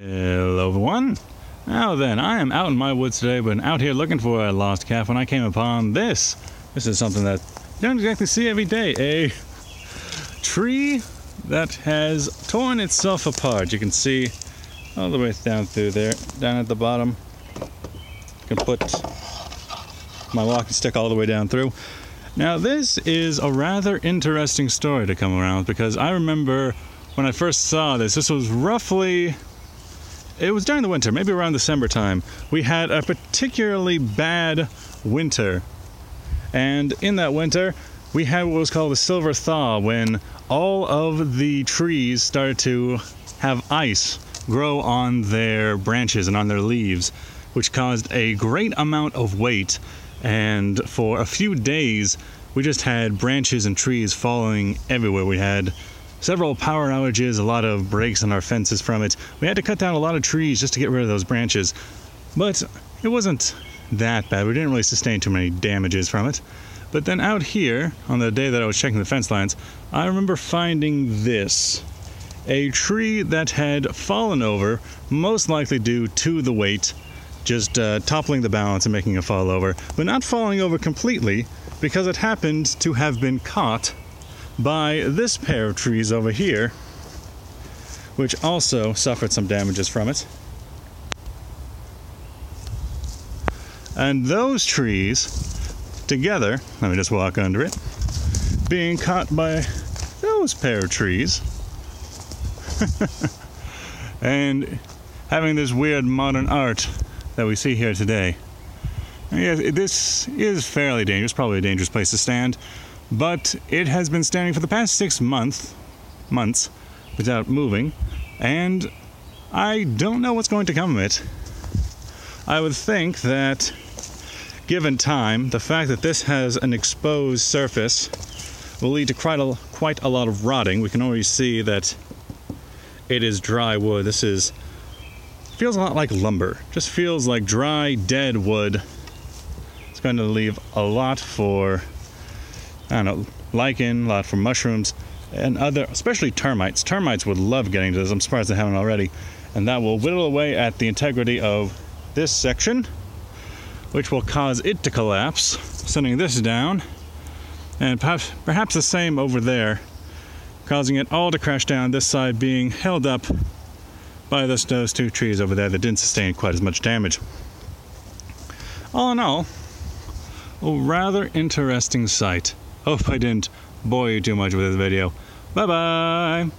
Hello everyone. Now then, I am out in my woods today, but out here looking for a lost calf when I came upon this. This is something that you don't exactly see every day. A tree that has torn itself apart. You can see all the way down through there, down at the bottom. I can put my walking stick all the way down through. Now this is a rather interesting story to come around because I remember when I first saw this, it was during the winter, maybe around December time. We had a particularly bad winter. And in that winter, we had what was called a silver thaw, when all of the trees started to have ice grow on their branches and on their leaves, which caused a great amount of weight. And for a few days, we just had branches and trees falling everywhere. We had several power outages, a lot of breaks in our fences from it. We had to cut down a lot of trees just to get rid of those branches. But it wasn't that bad. We didn't really sustain too many damages from it. But then out here, on the day that I was checking the fence lines, I remember finding this. A tree that had fallen over, most likely due to the weight, just toppling the balance and making it fall over. But not falling over completely, because it happened to have been caught by this pair of trees over here, which also suffered some damages from it. And those trees together, let me just walk under it, being caught by those pair of trees and having this weird modern art that we see here today. Yeah, this is fairly dangerous, probably a dangerous place to stand. But it has been standing for the past 6 months without moving, and I don't know what's going to come of it. I would think that, given time, the fact that this has an exposed surface will lead to quite a lot of rotting. We can already see that it is dry wood. Feels a lot like lumber. Just feels like dry, dead wood. It's going to leave a lot for, I don't know, lichen, a lot for mushrooms, and other, especially termites. Termites would love getting to this. I'm surprised they haven't already. And that will whittle away at the integrity of this section, which will cause it to collapse, sending this down, and perhaps the same over there, causing it all to crash down, this side being held up by those two trees over there that didn't sustain quite as much damage. All in all, a rather interesting sight. Hope I didn't bore you too much with this video. Bye-bye!